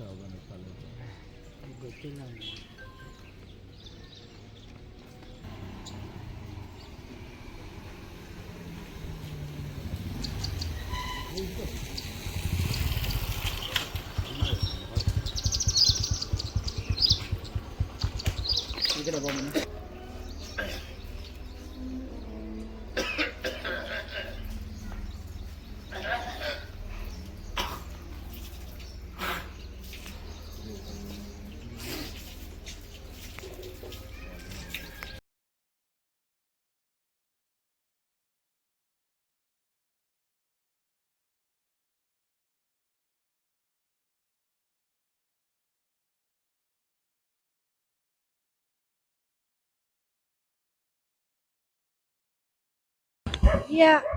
ಯಾವ್ದಾನ ಕಾಲೇಜು ಗೊತ್ತಿಲ್ಲ ನನಗೆ. ಈ ಕಡೆ ಬಾ ಮನೆ.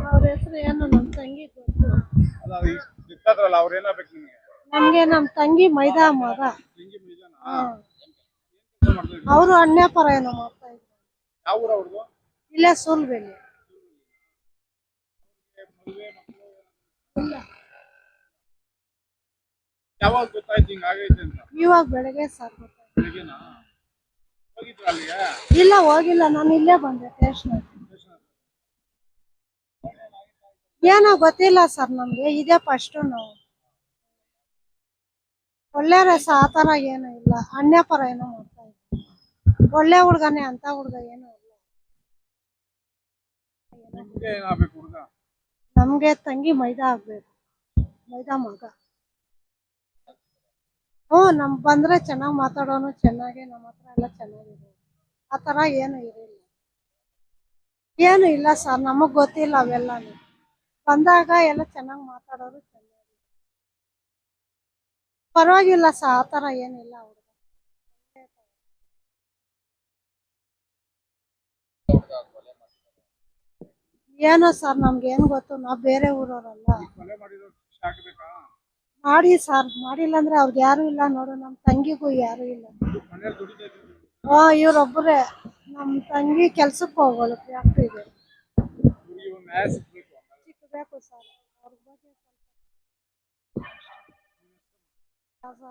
ಅವ್ರ ಹೆಸರು ಏನು ನಮ್ಮ ತಂಗಿ ಗೊತ್ತು. ಅಲ್ಲ ಈಗ ಸಿಕ್ತಾದ್ರಲ್ಲ ಅವ್ರು ಏನಾಗ್ಬೇಕು ನಿಮಗೆ? ನಮ್ಗೆ ನಮ್ಮ ತಂಗಿ ಮೈದಾ ಮಗ. ಅವರು ಅನ್ಯಾಪರ ಏನೋ ಮಾಡ್ತಾ ಇದ್ರು. ಯಾವ ಊರು ಅವ್ರದ್ದು? ಇಲ್ಲೇ ಸೂಲ್ಬೆಲೆ. ಯಾವಾಗ ಗೊತ್ತಾಯ್ತು ಹಿಂಗ ಆಗೈತೆ ಅಂತ? ಇವಾಗ ಬೆಳಗ್ಗೆ ಸರ್ ಗೊತ್ತಾಯ್ತು. ಬೆಳಿಗ್ಗೆನಾ? ಹೋಗಿದ್ರ ಅಲ್ಲಿಗೆ? ಇಲ್ಲ ಹೋಗಿಲ್ಲ, ನಾನು ಇಲ್ಲೇ ಬಂದೆ ಸ್ಟೇಷನ್. ಏನೋ ಗೊತ್ತಿಲ್ಲ ಸರ್, ನಮ್ಗೆ ಇದೇ ಫಸ್ಟ್. ನಾವು ಒಳ್ಳೆ ರಸ ಆ ತರ ಏನೂ ಇಲ್ಲ, ಅನ್ಯಪರ ಏನೋ ಮಾಡ್ತಾ ಇದ್ರು. ಒಳ್ಳೆ ಹುಡ್ಗನೇ, ಅಂತ ಹುಡ್ಗ ಏನೂ ಇಲ್ಲ. ನಿಮ್ಗೆ ಏನಾಗ್ಬೇಕು ಹುಡುಗ? ನಮ್ಗೆ ತಂಗಿ ಮೈದಾ ಆಗ್ಬೇಕು, ಮೈದಾ ಮಗ. ನಮ್ ಬಂದ್ರೆ ಚೆನ್ನಾಗ್ ಮಾತಾಡೋನು, ಚೆನ್ನಾಗಿ ನಮ್ಮ ಹತ್ರ ಎಲ್ಲ ಚೆನ್ನಾಗಿದೆ. ಆ ತರ ಏನು ಇರಲಿಲ್ಲ. ಏನು ಇಲ್ಲ ಸರ್, ನಮಗ್ ಗೊತ್ತಿಲ್ಲ ಅವೆಲ್ಲಾನು. ಬಂದಾಗ ಎಲ್ಲ ಚೆನ್ನಾಗ್ ಮಾತಾಡೋರು, ಚೆನ್ನಾಗಿ. ಪರವಾಗಿಲ್ಲ ಸರ್, ಆ ತರ ಏನಿಲ್ಲ ಹುಡುಗ. ಏನೋ ಸರ್, ನಮ್ಗೆ ಏನ್ ಗೊತ್ತು, ನಾವ್ ಬೇರೆ ಊರವರಲ್ಲ. ಕೊಲೆ ಮಾಡಿರೋ ಶಿಕ್ಷೆ ಆಗ್ಬೇಕಾ? ಮಾಡಿ ಸರ್, ಮಾಡಿಲ್ಲ ಅಂದ್ರೆ ಅವ್ರಿಗೆ ಯಾರು ಇಲ್ಲ ನೋಡು, ನಮ್ ತಂಗಿಗೂ ಯಾರು ಇಲ್ಲ. ಮನೇಲಿ ದುಡಿತಾ ಇದ್ರು? ಇವ್ರೊಬ್ಬರೇ. ನಮ್ ತಂಗಿ ಕೆಲ್ಸಕ್ಕೆ ಹೋಗೋಳು ಫ್ಯಾಕ್ಟ್ರಿಗೆ. ಇವ್ರಿಗೆ ಒಂದು ನ್ಯಾಯ ಸಿಗ್ಬೇಕು. ಸಿಕ್ಬೇಕು ಸರ್, ಅವ್ರ ಬಗ್ಗೆ ಸ್ವಲ್ಪ